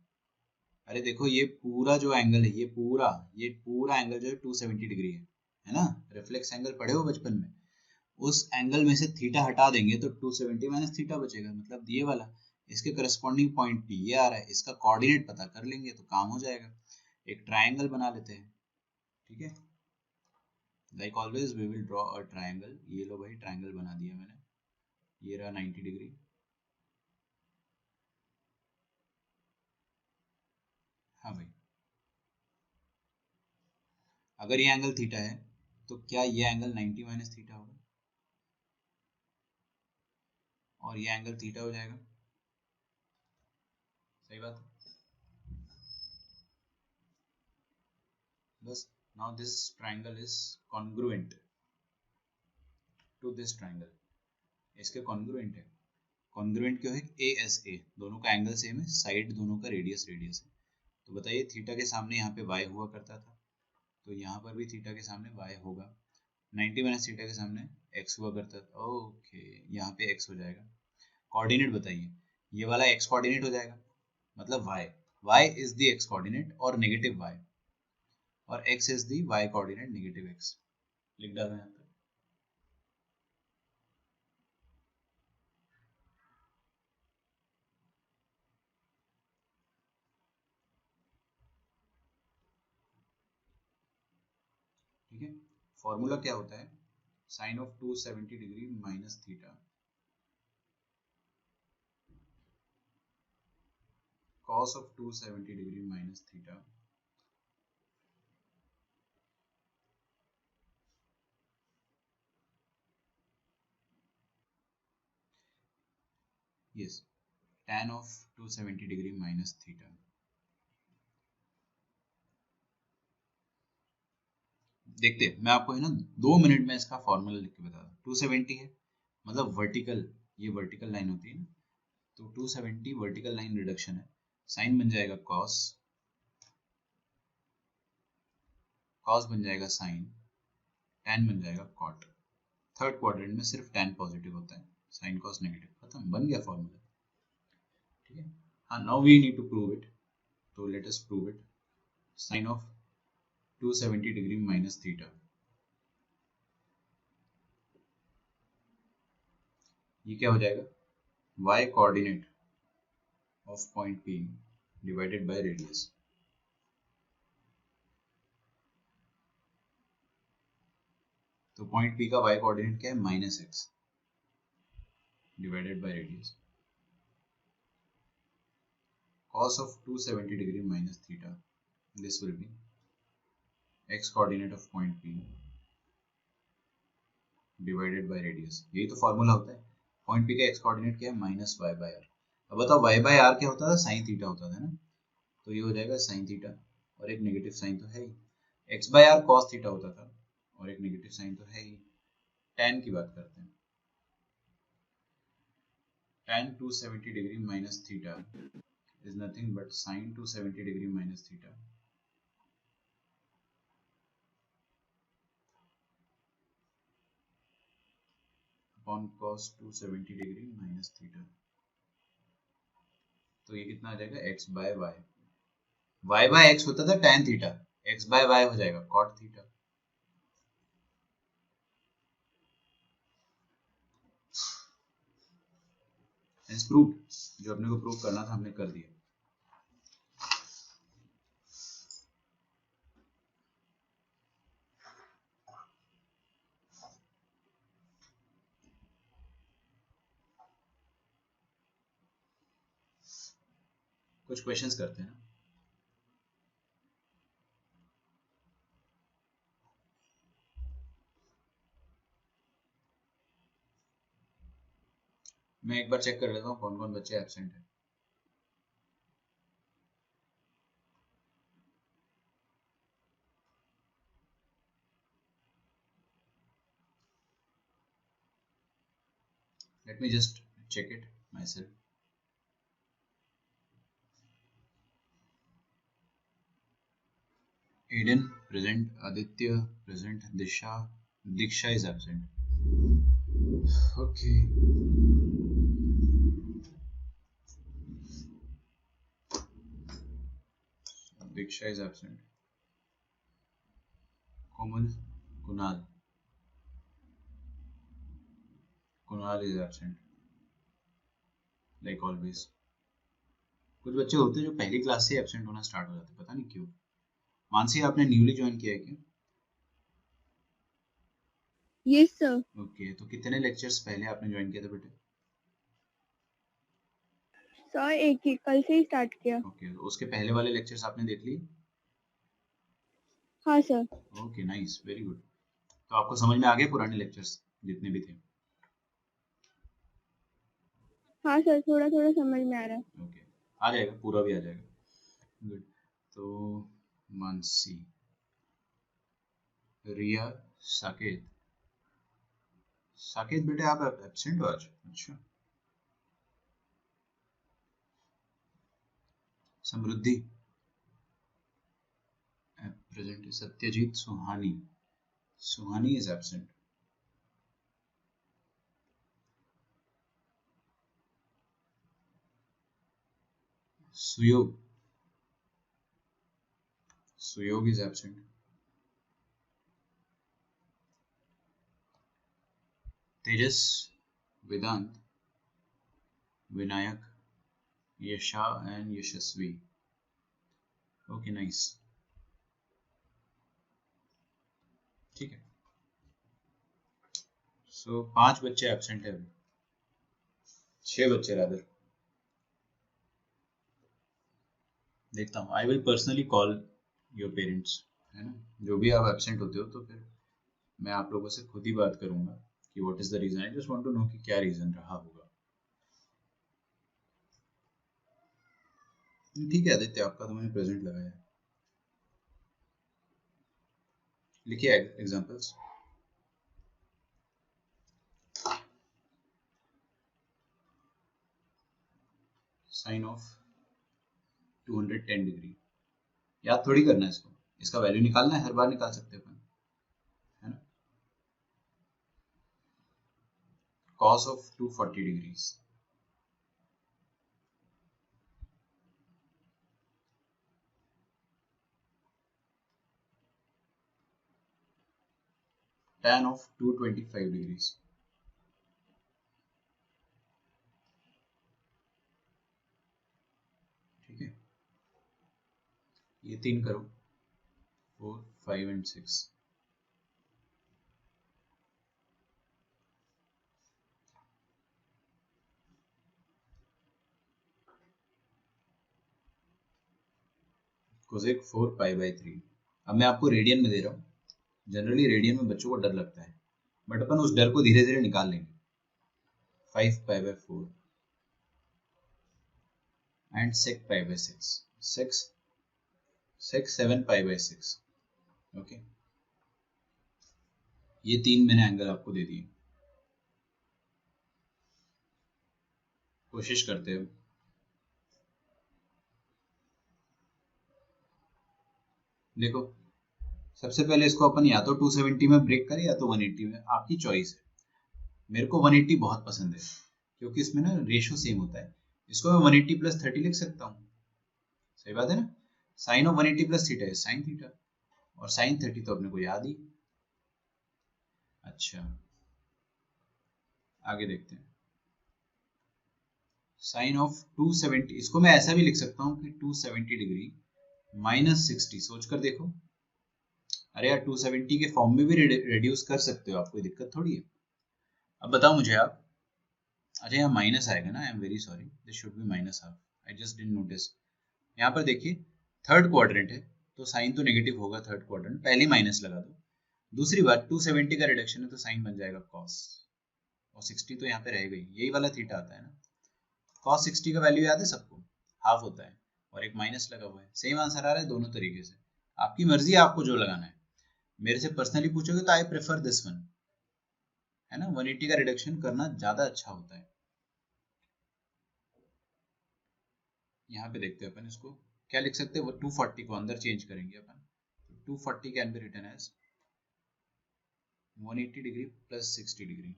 अरे देखो ये पूरा जो एंगल है, ये पूरा एंगल जो है 270 डिग्री है ना। रिफ्लेक्स एंगल पढ़े हो बचपन में, उस एंगल में से थीटा हटा देंगे तो 270 माइनस थीटा बचेगा, मतलब ये वाला। इसके करस्पॉन्डिंग पॉइंट पी ये आ रहा है, इसका कोऑर्डिनेट पता कर लेंगे तो काम हो जाएगा। एक ट्रायंगल बना लेते हैं, ठीक है। Like always we will draw a triangle. ये लो भाई, ट्रायंगल बना दिया मैंने, ये रहा 90 डिग्री। हाँ भाई, अगर ये एंगल थीटा है तो क्या ये एंगल 90 माइनस थीटा होगा? और ये एंगल थीटा हो जाएगा, सही बात है। बस now this triangle is congruent to this triangle, इसके कॉन्ग्रुएंट है। कॉन्ग्रुएंट क्यों है? ए एस ए, दोनों का एंगल सेम है, साइड दोनों का रेडियस रेडियस है। तो बताइए थीटा के सामने यहाँ पे वाई हुआ करता था, तो यहाँ पर भी थीटा के सामने वाई होगा। 90 माइनस थीटा के सामने एक्स हुआ करता था, ओके यहाँ पे एक्स हो जाएगा। कोऑर्डिनेट बताइए, ये वाला एक्स कोऑर्डिनेट हो जाएगा, मतलब Y, Y is the X coordinate और नेगेटिव वाई, और X is the Y coordinate negative X. लिख डालो यहाँ पे। ठीक है, फॉर्मूला क्या होता है? Sine of 270 degree minus theta cos of 270 degree minus theta yes tan of 270 degree minus theta। देखते मैं आपको है ना 2 मिनट में इसका फॉर्मूला लिख के बता दूं। 270 है मतलब वर्टिकल, ये वर्टिकल लाइन होती है ना, तो 270 वर्टिकल लाइन रिडक्शन है। साइन बन जाएगा cos, cos बन जाएगा sin, tan बन जाएगा cot। थर्ड क्वाड्रेंट में सिर्फ tan पॉजिटिव होता है, sin cos नेगेटिव, खत्म, बन गया फॉर्मूला। ठीक है, हाँ now we need to prove it, तो let us prove it. Sine of 270 degree minus theta, ये क्या हो जाएगा? y coordinate of point P divided by radius. तो पॉइंट P का y कोऑर्डिनेट क्या है? Minus x divided by radius. cos of 270 degree minus theta, this will be x coordinate of point P divided by radius. यही तो फॉर्मूला होता है। पॉइंट P का x कोऑर्डिनेट क्या है? Minus y by r। अब बताओ y बाय r क्या होता था? साइन थीटा होता था ना, तो ये हो जाएगा साइन थीटा, और एक नेगेटिव साइन तो है ही। x by r cos theta होता था, और एक नेगेटिव साइन तो है ही। tan की बात करते हैं, tan 270 degree minus theta is nothing but sin 270 degree minus theta upon cos 270 degree minus theta। तो ये कितना आ जाएगा? x by y, y by x होता था tan theta, x by y हो जाएगा cot थीटा। हेंस प्रूव्ड, जो अपने को प्रूव करना था हमने कर दिया। कुछ क्वेश्चंस करते हैं ना। मैं एक बार चेक कर लेता हूँ कौन कौन बच्चे एब्सेंट हैं। Let me just check it myself. Aiden present, Aditya present, Diksha is absent. Okay. Diksha is absent. Komal, Kunal is absent. Like always. कुछ बच्चे होते हैं जो पहली क्लास से एब्सेंट होना स्टार्ट हो जाते हैं, पता नहीं क्यों। मानसी, आपने न्यूली ज्वाइन किया है क्या? Yes sir. ओके, तो कितने लेक्चर्स पहले आपने ज्वाइन किया था बेटे? सर एक ही कल से ही स्टार्ट किया। ओके, तो उसके पहले वाले लेक्चर्स आपने देख लिए? हाँ sir. Okay, nice, very good. तो आपको समझ में आ गए पुराने लेक्चर्स जितने भी थे? हाँ सर, थोड़ा थोड़ा समझ में आ रहा है। ओके, आ जाएगा, पूरा भी आ जाएगा। गुड। तो मानसी, रिया, साकेत बेटे आप एब्सेंट हो आज? अच्छा। Samriddhi present. Satyajit, Suhani is absent. Suyog is absent. Tejas, Vedant, Vinayak, Yasha and Yashasvi. Okay, nice, ठीक है। सो 5 बच्चे एब्सेंट है अभी, 6 बच्चे रादर। देखता हूँ, I will personally call your parents, है ना। जो भी आप एब्सेंट होते हो तो फिर मैं आप लोगों से खुद ही बात करूंगा कि what is the reason. I just want to know कि क्या रीजन रहा होगा। ठीक है आदित्य, आपका तो मैंने प्रेजेंट लगाया है। लिखिए एग्जांपल्स। साइन ऑफ 210 डिग्री याद थोड़ी करना है इसको, इसका वैल्यू निकालना है, हर बार निकाल सकते हैं अपन, है ना। Cos of 240 degrees, tan of 225 degrees, ठीक है। ये 3 करो, 4, 5 एंड 6। कोसेक 4 π/3। अब मैं आपको रेडियन में दे रहा हूँ। जनरली रेडियन में बच्चों को डर लगता है, बट अपन उस डर को धीरे धीरे निकाल लेंगे। 5 π/4 एंड 6 π/6, 7 π/6। ओके, ये 3 मैंने एंगल आपको दे दिए। कोशिश करते हैं। देखो, सबसे पहले इसको अपन या तो 270 में ब्रेक करें या तो 180 में, आपकी चॉइस है। मेरे को 180 बहुत पसंद है क्योंकि इसमें ना रेशो सेम होता है। इसको मैं 180 + 30 लिख सकता हूँ, सही बात है ना। साइन ऑफ 180 + थीटा है साइन थीटा, और साइन 30 तो अपने को याद ही। अच्छा, आगे देखते हैं। साइन ऑफ 270, इसको मैं ऐसा भी लिख सकता हूँ कि 270 डिग्री -60। सोच कर देखो, अरे यार 270 के फॉर्म में भी रिड्यूस कर सकते हो आप, कोई दिक्कत थोड़ी है। अब बताओ मुझे आप, अच्छा यहाँ माइनस आएगा ना, I am very sorry, this should be -1/2, I just didn't notice. यहाँ पर देखिए थर्ड क्वाड्रेंट है तो साइन तो नेगेटिव होगा थर्ड क्वाड्रेंट, पहले माइनस लगा दो। दूसरी बात 270 का रिडक्शन है तो साइन बन जाएगा कॉस, और 60 तो यहाँ पे रहेगा ही, यही वाला थीटा आता है ना। कॉस 60 का वैल्यू याद है सबको, हाफ होता है और एक माइनस लगा हुआ है। सेम आंसर आ रहा है दोनों तरीके से, आपकी मर्जी है आपको जो लगाना है। मेरे से पर्सनली पूछोगे तो आई प्रेफर दिस वन, है ना, 180 का रिडक्शन करना ज्यादा अच्छा होता है। यहाँ पे देखते हैं अपन इसको क्या लिख सकते हैं, 240 को अंदर चेंज करेंगे अपन, 240 can be written as 180 degree plus 60 degree,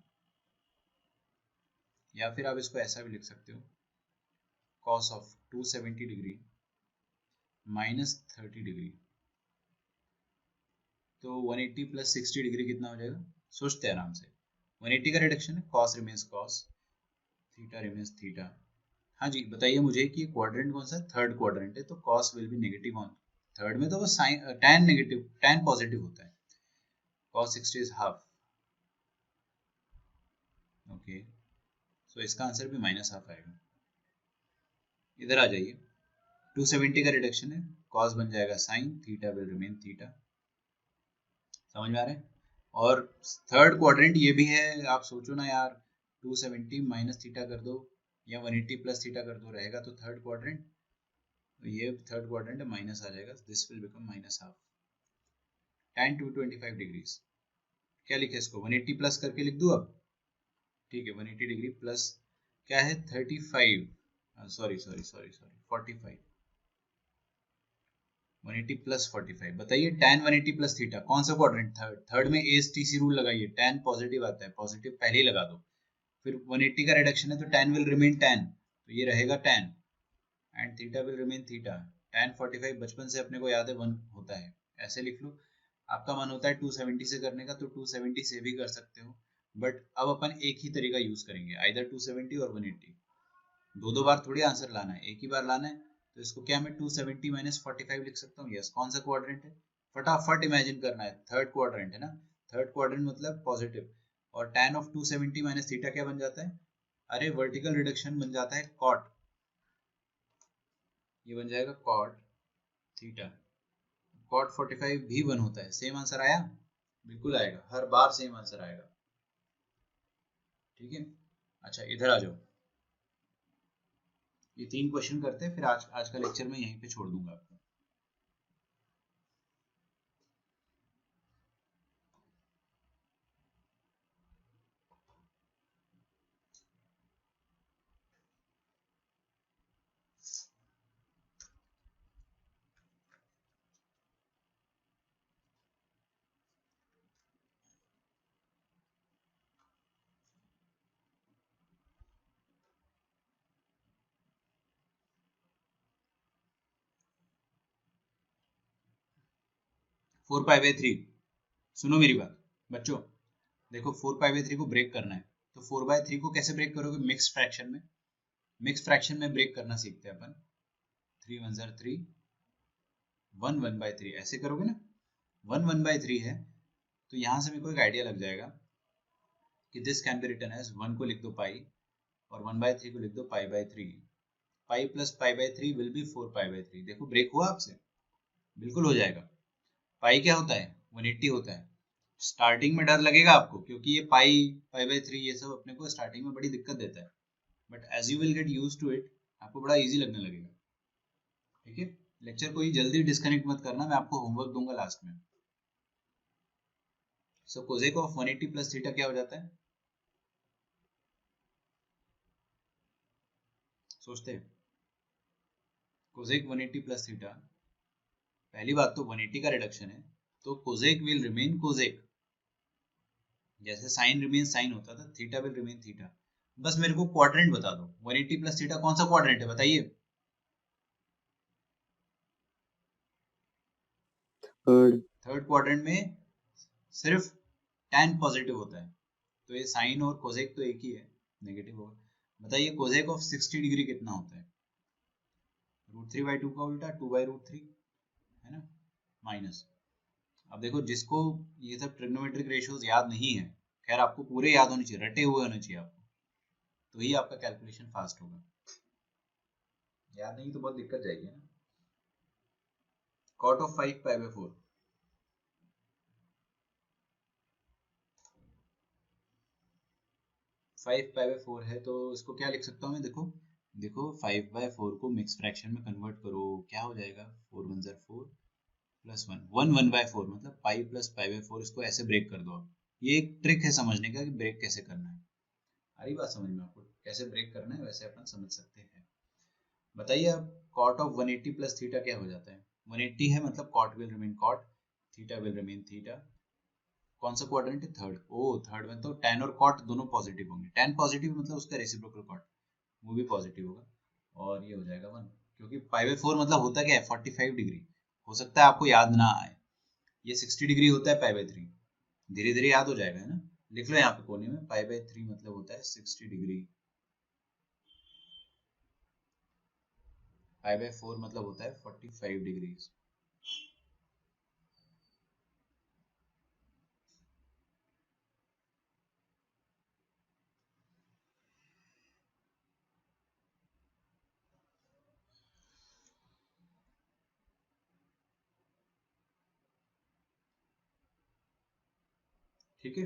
या फिर आप इसको ऐसा भी लिख सकते हो cos of 270 degree minus 30 degree. तो 180 प्लस 60 डिग्री कितना हो जाएगा, सोचते हैं आराम से। 180 का रिडक्शन है, cos remains cos, theta remains theta. हाँ जी बताइए मुझे कि क्वाड्रेंट कौन सा, थर्ड क्वाड्रेंट है तो cos will be negative on third में, तो वो sine tan negative tan positive होता है, cos 60 is half. Okay so इसका आंसर भी माइनस हाफ आएगा। इधर आ जाइए, 270 का रिडक्शन है, cos बन जाएगा sine, theta will remain theta. समझ में आ रहा है। और थर्ड क्वाड्रेंट ये भी है, आप सोचो ना यार, 270 माइनस थीटा कर दो या 180 प्लस थीटा कर दो, रहेगा तो थर्ड क्वाड्रेंट, तो ये थर्ड क्वाड्रेंट माइनस आ जाएगा, this will become minus half. tan 225 degrees क्या लिखे इसको, 180 प्लस करके लिख दूं अब, ठीक है 180 डिग्री प्लस क्या है 35, सॉरी 45, 180 प्लस 45। बताइए tan 180 प्लस थीटा कौन सा क्वाड्रेंट, थर्ड में ASTC रूल लगाइए, tan पॉजिटिव आता है, पॉजिटिव पहले ही लगा दो, फिर 180 का रिडक्शन है तो tan विल रिमेन tan, तो ये रहेगा tan and theta will remain theta. tan 45 बचपन से अपने को याद है 1 होता है, ऐसे लिख लो। आपका मन होता है 270 से करने का तो 270 से भी कर सकते हो, बट अब अपन एक ही तरीका यूज करेंगे, आइदर 270 और 180। दो बार थोड़ी आंसर लाना है, एक ही बार लाना है। तो इसको क्या मैं 270 माइनस 45 लिख सकता हूँ, यस। कौन सा क्वाड्रेंट है, फटाफट इमेजिन करना है, थर्ड क्वाड्रेंट है ना, थर्ड क्वाड्रेंट मतलब पॉजिटिव, और tan ऑफ 270 माइनस थीटा क्या बन जाता है, अरे वर्टिकल रिडक्शन बन जाता है cot, ये बन जाएगा cot थीटा। cot 45 भी 1 होता है, सेम आंसर आया, बिल्कुल आएगा, हर बार सेम आंसर आएगा, ठीक है। अच्छा इधर आ जाओ, ये 3 क्वेश्चन करते हैं, फिर आज का लेक्चर मैं यहीं पे छोड़ दूंगा आपको। फोर पाई बाई थ्री, सुनो मेरी बात बच्चों, देखो 4 पाई बाई 3 को ब्रेक करना है, तो 4/3 को कैसे ब्रेक करोगे, मिक्स फ्रैक्शन में, मिक्स फ्रैक्शन में ब्रेक करना सीखते हैं अपन। 3 1 जार 3, 1 1/3 ऐसे करोगे ना, 1 1/3 है तो यहाँ से मेरे को एक आइडिया लग जाएगा कि this can be written as 1 को लिख दो पाई और 1/3 को लिख दो पाई/3, पाई प्लस पाई/3 विल बी 4 पाई/3। देखो ब्रेक हुआ आपसे, बिल्कुल हो जाएगा। पाई क्या होता है, 180 होता है। स्टार्टिंग में डर लगेगा आपको क्योंकि ये पाई/3 ये सब अपने को स्टार्टिंग में बड़ी दिक्कत देता है, but as you will get use to it आपको बड़ा इजी लगने लगेगा, ठीक है। लेक्चर कोई जल्दी डिस्कनेक्ट मत करना, मैं आपको होमवर्क दूंगा लास्ट में। सो कोसेक ऑफ 180 प्लस थीटा क्या हो जाता है, सोचते हैं। कोसेक 180 प्लस थीटा, पहली बात तो 180 का रिडक्शन है तो कोसेक विल रिमेन कोसेक, जैसे साइन रिमेन साइन होता था, थीटा विल रिमेन थीटा। बस मेरे को क्वाड्रेंट बता दो, 180 प्लस थीटा कौन सा क्वाड्रेंट है बताइए। थर्ड क्वाड्रेंट में सिर्फ tan पॉजिटिव होता है, तो ये साइन और कोसेक तो एक ही है, नेगेटिव होगा। बताइए कोसेक ऑफ 60 डिग्री कितना होता है, √3/2 का उल्टा 2/√3, है ना, माइनस। अब देखो जिसको ये सब ट्रिग्नोमेट्रिक रेशियोज याद नहीं है, खैर आपको पूरे याद होने चाहिए, रटे हुए होने चाहिए आपको, तो ही आपका कैलकुलेशन फास्ट होगा। याद नहीं तो बहुत दिक्कत जाएगी ना। Cot of 5 pi by 4, five pi by 4 है तो इसको क्या लिख सकता हूँ मैं, देखो देखो 5 बाय 4 को मिक्स फ्रैक्शन में कन्वर्ट करो, क्या हो जाएगा 4 1 ज़र 4 प्लस 1 1 1 बाय 4 मतलब पाई प्लस पाई बाय 4, इसको ऐसे ब्रेक कर दो आप। ये एक ट्रिक है समझने का कि ब्रेक कैसे करना है। आ रही बात समझ में आपको, कैसे ब्रेक करना है वैसे अपन समझ सकते हैं। बताइए अब कॉट ऑफ 180 प्लस थीटा क्या हो जाता है, 180 है मतलब cot will remain cot, theta will remain theta. कौन सा क्वाड्रेंट है, थर्ड। ओ थर्ड में तो tan और cot दोनों पॉजिटिव होंगे, tan पॉजिटिव मतलब उसका रेसिप्रोकल cot वो भी पॉजिटिव होगा और ये हो जाएगा 1, क्योंकि पाई बाय 4 मतलब होता क्या है 45 डिग्री। हो सकता है आपको याद ना आए, ये 60 डिग्री होता है पाई बाय 3, धीरे धीरे याद हो जाएगा है ना। लिख लो यहाँ पे कोने में, पाई बाय 3 मतलब होता है 60 डिग्री, पाई बाय 4 मतलब होता है 45 डिग्री। ठीक है,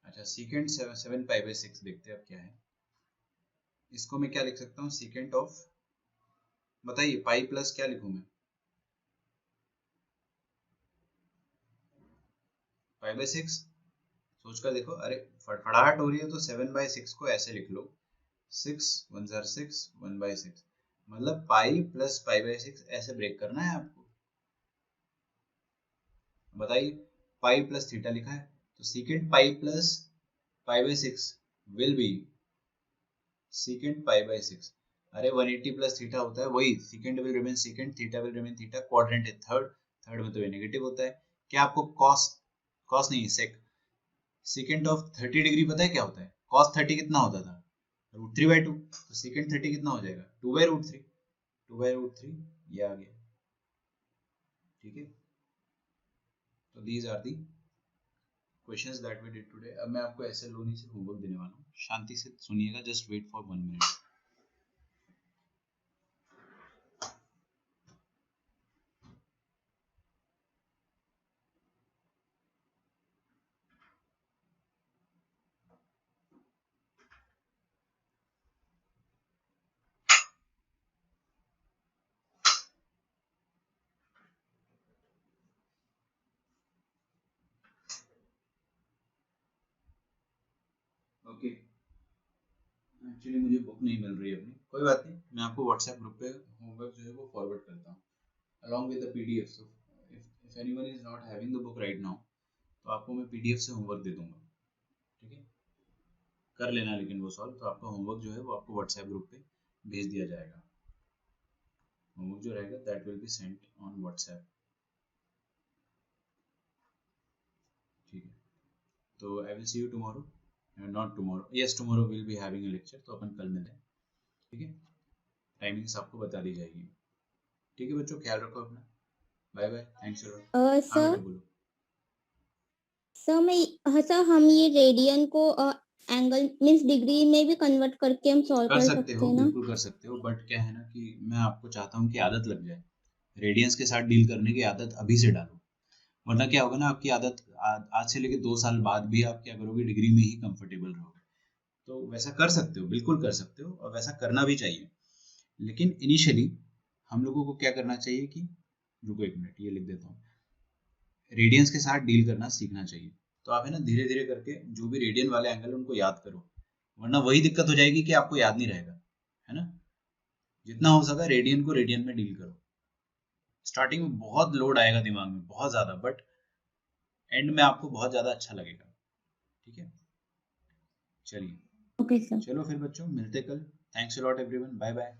अच्छा सीकेंट 7 पाई बाय 6 देखते हैं अब क्या है। इसको मैं क्या लिख सकता हूँ, सीकेंट ऑफ, बताइए पाई प्लस क्या लिखूं मैं, पाई बाय 6। सोच कर देखो, अरे फड़फड़ाहट हो रही है तो 7 बाय 6 को ऐसे लिख लो, 6 1 ज़र 6 1 बाय 6 मतलब पाई प्लस पाई बाय 6 ऐसे ब्रेक करना है आपको। बताइए पाई प्लस थीटा लिखा है तो secant pi plus pi by 6 will be secant pi by 6। अरे 180 प्लस थीटा होता है वही, secant will remain secant, theta will remain theta, quadrant है थर्ड, थर्ड में तो ये नेगेटिव होता है। क्या आपको कॉस, कॉस नहीं सेक, सीकेंट ऑफ 30 डिग्री पता है क्या होता है, कॉस 30 कितना होता था √3/2, तो सीकेंट 30 कितना हो जाएगा 2/√3, 2/√3 ये आ गया। ठीक है, तो these are the questions that we did today. अब मैं आपको ऐसे लोनी से होमवर्क देने वाला हूँ, शांति से सुनिएगा, just wait for 1 minute. Okay, actually मुझे बुक नहीं मिल रही है अपनी, कोई बात नहीं, मैं आपको व्हाट्सएप ग्रुप पे होमवर्क जो है वो फॉरवर्ड करता हूँ along with the PDF। So if anyone is not having the book right now तो आपको मैं PDF से होमवर्क दे दूंगा, ठीक है, कर लेना लेकिन वो सॉल्व, तो आपका होमवर्क जो है वो आपको व्हाट्सएप ग्रुप पे भेज दिया जाएगा। होमवर्क जो रहेगा that will be sent on WhatsApp. ठीक है, तो I will see you tomorrow, not tomorrow, yes tomorrow will be having a lecture, तो अपन कल मिलते हैं। ठीक है, टाइमिंग्स आपको बता दी जाएगी। ठीक है बच्चों, ख्याल रखो अपना, bye bye, thanks a lot. हाँ सर बेटा बोलो। सर हम ये रेडियन को एंगल मींस डिग्री में भी कन्वर्ट करके हम सॉल्व कर कर सकते सकते हो, हैं ना। बिल्कुल कर सकते हो, बट क्या है ना कि मैं आपको चाहता हूँ कि आदत लग जाए, रेडियंस के साथ डील करने की आदत अभी से डालो, वरना क्या होगा ना आपकी आदत आज से लेके 2 साल बाद भी आप क्या करोगे, डिग्री में ही कंफर्टेबल रहोगे। तो वैसा कर सकते हो, बिल्कुल कर सकते हो, और वैसा करना भी चाहिए, लेकिन इनिशियली हम लोगों को क्या करना चाहिए कि, रुको 1 मिनट ये लिख देता हूँ, रेडियंस के साथ डील करना सीखना चाहिए। तो आप है ना धीरे धीरे करके जो भी रेडियन वाले एंगल उनको याद करो, वरना वही दिक्कत हो जाएगी कि आपको याद नहीं रहेगा, है ना। जितना हो सका रेडियन को रेडियन में डील करो, स्टार्टिंग में बहुत लोड आएगा दिमाग में बहुत ज्यादा, बट एंड में आपको बहुत ज्यादा अच्छा लगेगा। ठीक है, चलिए ओके सर। चलो फिर बच्चों मिलते कल, thanks a lot everyone, bye bye.